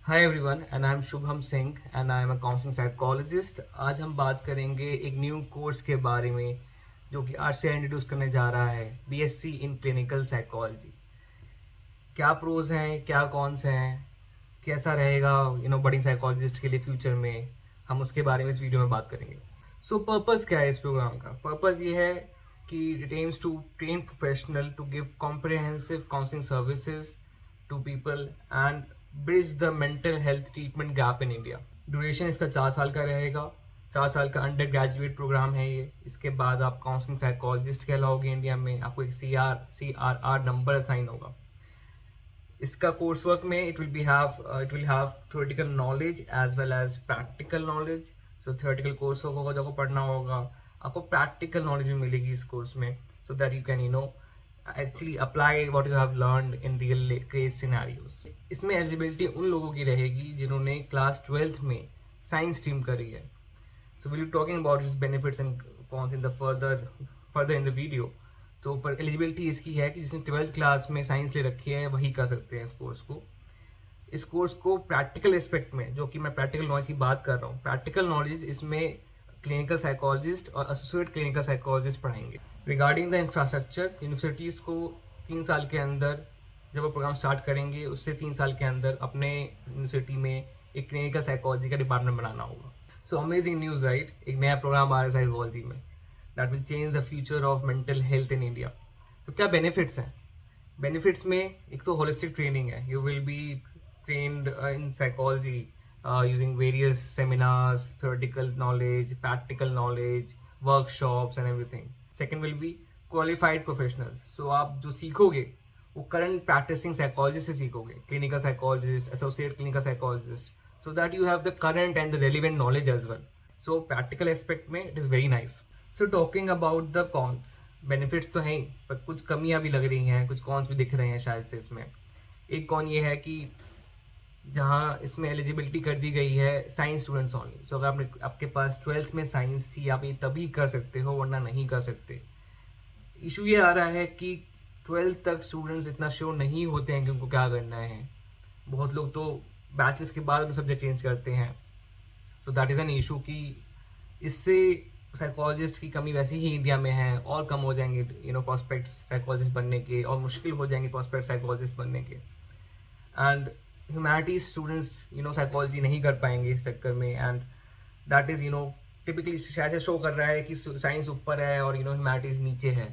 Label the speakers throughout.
Speaker 1: Hi everyone and I am Shubham Singh and I am a counselling psychologist. आज हम बात करेंगे एक न्यू कोर्स के बारे में जो कि आरसीआई इंट्रोड्यूस करने जा रहा है, बीएससी इन क्लिनिकल साइकोलॉजी। क्या प्रोज हैं, क्या कॉन्स हैं, कैसा रहेगा बडिंग साइकोलॉजिस्ट के लिए फ्यूचर में, हम उसके बारे में इस वीडियो में बात करेंगे। सो पर्पस क्या है इस प्रोग्राम का? पर्पस ये है कि it aims to train professional to give comprehensive counselling services to people and bridge the mental health treatment gap in India. Duration इसका 4 साल का रहेगा। 4 साल का अंडर ग्रेजुएट प्रोग्राम है ये। इसके बाद आप काउंसलिंग साइकोलॉजिस्ट कहलाओगे इंडिया में। आपको एक CRR नंबर असाइन होगा। इसका कोर्स वर्क में it will have theoretical knowledge as well as practical knowledge. So theoretical course work होगा जो आपको पढ़ना होगा, आपको प्रैक्टिकल नॉलेज भी मिलेगी इस कोर्स में, सो that you can actually apply what you have learned in real case scenarios. इसमें एलिजिबिलिटी उन लोगों की रहेगी जिन्होंने क्लास 12th में साइंस स्ट्रीम करी है। So we'll be talking about its benefits and cons in the further in the video। तो पर एलिजिबिलिटी इसकी है कि जिसने 12th क्लास में साइंस ले रखी है वही कर सकते हैं इस कोर्स को। इस कोर्स को प्रैक्टिकल एस्पेक्ट में, जो कि मैं प्रैक्टिकल नॉलेज की बात कर रहा हूँ, प्रैक्टिकल नॉलेज इसमें क्लिनिकल साइकोलॉजिस्ट और एसोसिएट क्लिनिकल साइकोलॉजिस्ट पढ़ाएंगे। रिगार्डिंग द इंफ्रास्ट्रक्चर, यूनिवर्सिटीज़ को 3 साल के अंदर, जब वो प्रोग्राम स्टार्ट करेंगे उससे 3 साल के अंदर अपने यूनिवर्सिटी में एक क्लिनिकल साइकोलॉजी का डिपार्टमेंट बनाना होगा। So amazing news, right? एक नया प्रोग्राम आ रहा है साइकोलॉजी में, that will change the future of mental health in India. तो क्या बेनिफिट्स हैं? बेनिफिट्स में एक तो होलिस्टिक ट्रेनिंग है। You will be trained in psychology using various seminars, theoretical knowledge, practical knowledge, workshops and everything. Second will be qualified professionals. So आप जो सीखोगे वो करंट प्रैक्टिसिंग साइकोलॉजिस्ट से सीखोगे, clinical psychologist, associate clinical psychologist, so that you have the current and the relevant knowledge as well. So practical aspect में it is very nice. So talking about the cons, benefits तो हैं पर कुछ कमियां भी लग रही हैं, कुछ cons भी दिख रहे हैं शायद से इसमें। एक कॉन ये है कि जहाँ इसमें एलिजिबिलिटी कर दी गई है साइंस स्टूडेंट्स ओनली। सो अगर आपके पास 12th में साइंस थी, आप ये तभी कर सकते हो वरना नहीं कर सकते। इशू ये आ रहा है कि 12th तक स्टूडेंट्स इतना श्योर नहीं होते हैं कि उनको क्या करना है। बहुत लोग तो बैचलर्स के बाद में सब्जेक्ट चेंज करते हैं। So that is an issue कि इससे साइकोलॉजिस्ट की कमी वैसे ही इंडिया में है, और कम हो जाएंगे प्रोस्पेक्ट्स साइकोलॉजिस्ट बनने के, और मुश्किल हो जाएंगे प्रोस्पेक्ट साइकोलॉजिस्ट बनने के। एंड ह्यूमैनिटीज स्टूडेंट्स साइकोलॉजी नहीं कर पाएंगे इस चक्कर में। एंड दैट इज़ टिपिकली शायद से शो कर रहा है कि साइंस ऊपर है और ह्यूमैनिटीज़ नीचे है।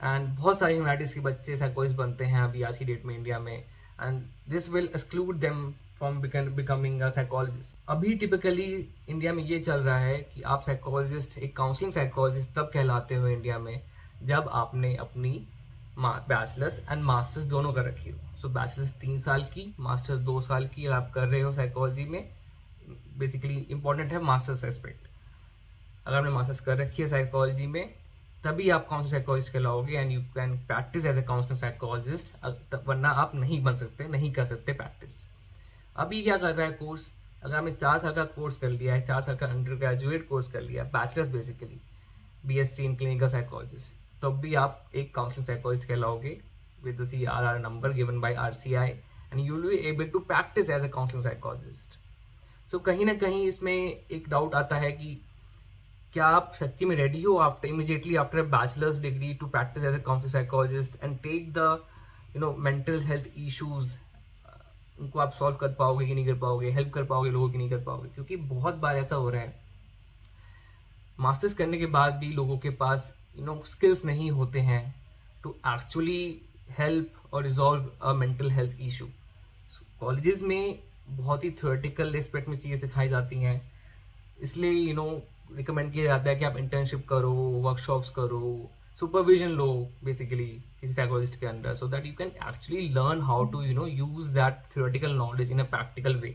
Speaker 1: एंड बहुत सारे ह्यूमैनिटीज़ के बच्चे साइकोलॉजिस्ट बनते हैं अभी आज की डेट में इंडिया में, and this will exclude them from becoming a psychologist. अभी टिपिकली इंडिया में ये चल रहा है कि आप साइकोलॉजिस्ट, एक काउंसलिंग साइकोलॉजिस्ट तब कहलाते हो इंडिया में जब आपने अपनी बैचलर्स एंड मास्टर्स दोनों कर रखी हो। सो बैचलर्स 3 साल की, मास्टर्स 2 साल की अगर आप कर रहे हो साइकोलॉजी में। बेसिकली इंपॉर्टेंट है मास्टर्स एस्पेक्ट। अगर आपने मास्टर्स कर रखी है साइकोलॉजी में तभी आप काउंसलिंग साइकोलॉजिस्ट कहलाओगे and you can practice as a counselling psychologist, वरना आप नहीं बन सकते, नहीं कर सकते प्रैक्टिस। अभी क्या कर रहा है कोर्स? अगर आपने 4 साल का कोर्स कर लिया है, 4 साल का अंडर ग्रेजुएट कोर्स कर लिया, bachelors basically BSc in clinical psychologist, तब भी आप एक काउंसलिंग साइकोलॉजिस्ट कहलाओगे with the CRR number given by RCI, and you will be able to practice as a counselling psychologist. So कहीं ना कहीं इसमें एक डाउट आता है कि क्या आप सच्ची में रेडी हो after immediately after a bachelor's degree to practice as a counselling psychologist and take the mental health issues, उनको आप सॉल्व कर पाओगे कि नहीं कर पाओगे, हेल्प कर पाओगे लोगों की नहीं कर पाओगे? क्योंकि बहुत बार ऐसा हो रहा है मास्टर्स करने के बाद भी लोगों के पास स्किल्स नहीं होते हैं टू एक्चुअली हेल्प और रिजॉल्व अ मेंटल हेल्थ इशू। कॉलेजेस में बहुत ही थ्योरेटिकल एस्पेक्ट में चीज़ें सिखाई जाती हैं, इसलिए रिकमेंड किया जाता है कि आप इंटर्नशिप करो, वर्कशॉप्स करो, सुपरविजन लो बेसिकली किसी साइकोलॉजिस्ट के अंडर, so that you can actually learn how to use that theoretical knowledge in a practical way.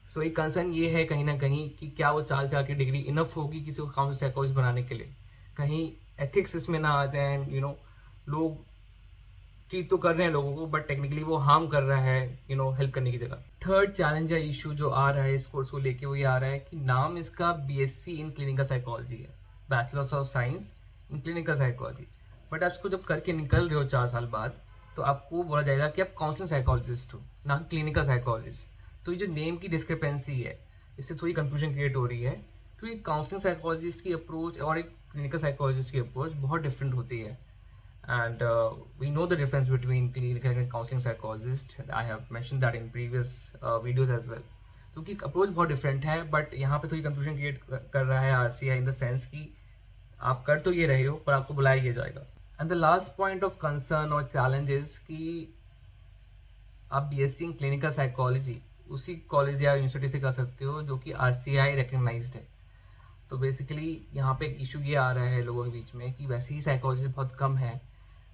Speaker 1: So एक कंसर्न ये है कहीं ना कहीं कि क्या वो 4 साल की डिग्री इनफ होगी किसी को काउंसलिंग साइकोलॉजिस्ट बनाने के लिए? कहीं एथिक्स इसमें ना आ जाए, लोग ट्रीट तो कर रहे हैं लोगों को बट टेक्निकली वो हार्म कर रहा है हेल्प करने की जगह। थर्ड चैलेंज या इशू जो आ रहा है इस कोर्स को लेके वो ये आ रहा है कि नाम इसका बीएससी इन क्लिनिकल साइकोलॉजी है, bachelors of science in clinical psychology, but आप इसको जब करके निकल रहे हो 4 साल बाद तो आपको बोला जाएगा कि आप काउंसलिंग साइकोलॉजिस्ट हो, ना क्लिनिकल साइकोलॉजिस्ट। तो ये जो नेम की डिस्क्रिपेंसी है, इससे थोड़ी कन्फ्यूजन क्रिएट हो रही है, क्योंकि काउंसलिंग साइकोलॉजिस्ट की अप्रोच और एक क्लिनिकल साइकोलॉजिस्ट की अप्रोच बहुत डिफरेंट होती है. And we know the difference between clinical and counseling psychologist. I have mentioned that in previous videos as well. क्योंकि अप्रोच बहुत डिफरेंट है, बट यहाँ पे थोड़ी कंफ्यूजन क्रिएट कर रहा है आरसीआई इन द सेंस कि आप कर तो ये रहे हो पर आपको बुलाया ये जाएगा. And the last point of concern और चैलेंजेस कि आप बीएससी इन क्लिनिकल साइकोलॉजी उसी कॉलेज या यूनिवर्सिटी से कर सकते हो जो कि आरसीआई रिकग्नाइज्ड है. तो बेसिकली यहाँ पे एक इशू ये आ रहा है लोगों के बीच में कि वैसे ही साइकोलॉजिस्ट बहुत कम है,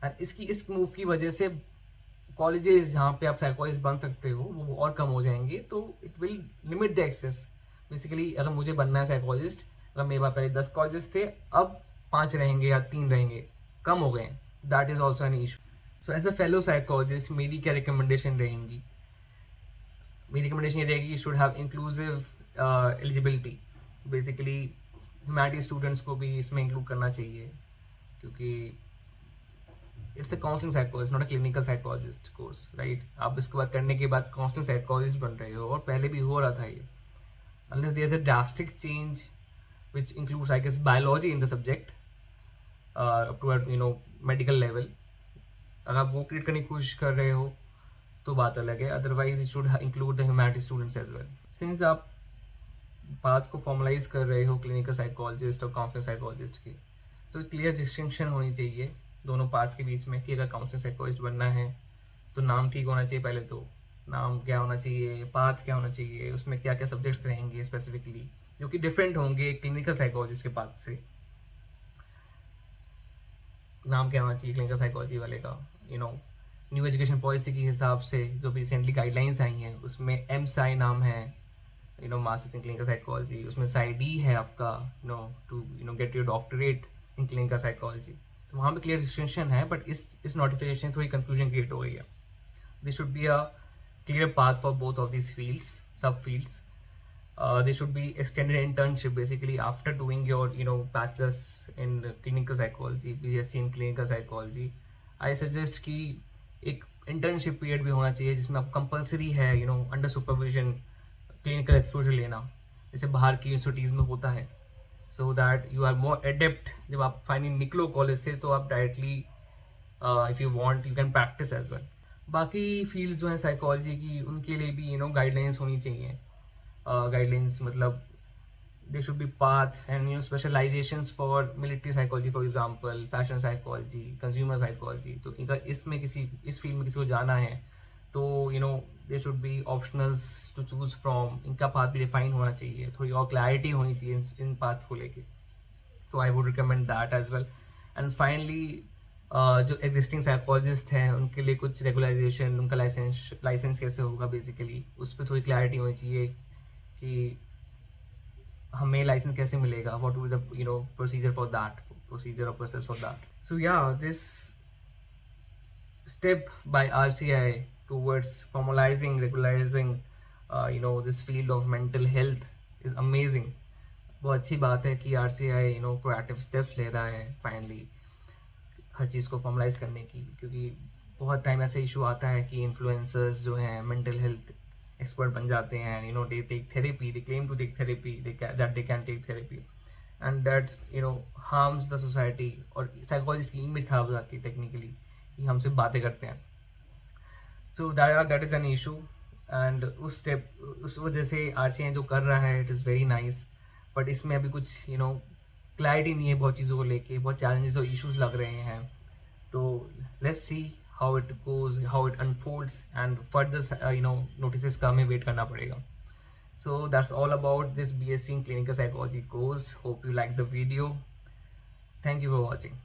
Speaker 1: एंड इस मूव की वजह से कॉलेजेस जहाँ पे आप साइकोलॉजिस्ट बन सकते हो वो और कम हो जाएंगे. तो it will limit the access. Basically अगर मुझे बनना है साइकोलॉजिस्ट, अगर मेरे पास पहले 10 कॉलेजेस थे, अब 5 रहेंगे या 3 रहेंगे, कम हो गए. That is also an issue. So as a fellow psychologist मेरी क्या रिकमेंडेशन रहेंगी? मेरी रिकमेंडेशन ये रहेगी, should have inclusive eligibility. Basically humanity students को भी इसमें इंक्लूड करना चाहिए, क्योंकि it's a counselling psychologist, not a clinical psychologist course, right. आप इसके बाद करने के बाद काउंसलिंग साइकोलॉजिस्ट बन रहे हो, और पहले भी हो रहा था ये. Unless there is a drastic change which includes I guess biology in the subject up to medical level, अगर आप वो क्रिएट करने की कोशिश कर रहे हो तो बात अलग है. Otherwise it should include the humanity students as well. Since आप बात को फॉर्मलाइज कर रहे हो क्लिनिकल साइकोलॉजिस्ट और काउंसलिंग साइकोलॉजिस्ट की, तो क्लियर डिस्टिंक्शन होनी चाहिए दोनों पार्ट्स के बीच में कि अगर काउंसलिंग साइकोलॉजिस्ट बनना है तो नाम ठीक होना चाहिए. पहले तो नाम क्या होना चाहिए, पाथ क्या होना चाहिए, उसमें क्या क्या सब्जेक्ट्स रहेंगे स्पेसिफिकली जो कि डिफरेंट होंगे क्लिनिकल साइकोलॉजिस्ट के पाथ से. नाम क्या होना चाहिए क्लिनिकल साइकोलॉजी वाले का, न्यू एजुकेशन पॉलिसी के हिसाब से जो भी रिसेंटली गाइडलाइंस आई हैं उसमें MSci नाम है, मास्टर्स इन क्लिनिकल साइकोलॉजी. उसमें PsyD है आपका, to get your doctorate in clinical psychology. तो वहाँ पे क्लियर डिस्टिंक्शन है, बट इस नोटिफिकेशन थोड़ी कंफ्यूजन क्रिएट हो गई है. This should be a clear path for both of this fields, sub fields. There should be extended internship basically after doing your bachelor's in clinical psychology, BSc in clinical psychology. I suggest कि एक internship period भी होना चाहिए जिसमें आप compulsory है under supervision clinical exposure लेना, जैसे बाहर की यूनिवर्सिटीज़ में होता है. So that you are more adept. जब आप फाइनली निकलो कॉलेज से तो आप directly if you want you can practice as well. बाकी फील्ड्स जो हैं साइकोलॉजी की उनके लिए भी गाइडलाइंस होनी चाहिए. Guidelines मतलब there should be path and specializations for military psychology for example, fashion psychology, consumer psychology. तो अगर इस फील्ड में किसी को जाना है तो there should be optionals to choose from. इनका पाथ भी डिफाइन होना चाहिए, थोड़ी और क्लैरिटी होनी चाहिए इन पाथ को लेके. तो I would recommend that as well. And finally जो एग्जिस्टिंग साइकोलॉजिस्ट हैं उनके लिए कुछ रेगुलाइजेशन, उनका लाइसेंस कैसे होगा बेसिकली उस पर थोड़ी क्लैरिटी होनी चाहिए कि हमें लाइसेंस कैसे मिलेगा, what will the procedure for that, procedure और प्रोसेस फॉर दैट. सो या this step by RCI towards formalizing, regularizing this field of mental health is amazing. बहुत अच्छी बात है कि RCI proactive steps ले रहा है फाइनली हर चीज़ को फॉर्मलाइज करने की, क्योंकि बहुत टाइम ऐसा इशू आता है कि इन्फ्लुएंसर्स जो हैं मेंटल हेल्थ एक्सपर्ट बन जाते हैं, they take therapy, they claim to take therapy, that they can take therapy, and that harms the society. और साइकोलॉजिस्ट की इमेज खराब हो जाती है टेक्निकली कि हम सिर्फ बातें करते हैं. So that is an issue. And उस वजह से RCI जो कर रहा है it is very nice, but इसमें अभी कुछ क्लैरिटी नहीं है बहुत चीज़ों को लेके, बहुत चैलेंजेस और इश्यूज लग रहे हैं. तो let's see how it goes, how it unfolds, and further notices का हमें वेट करना पड़ेगा. So that's all about this BSc in clinical psychology course. Hope you like the video. Thank you for watching.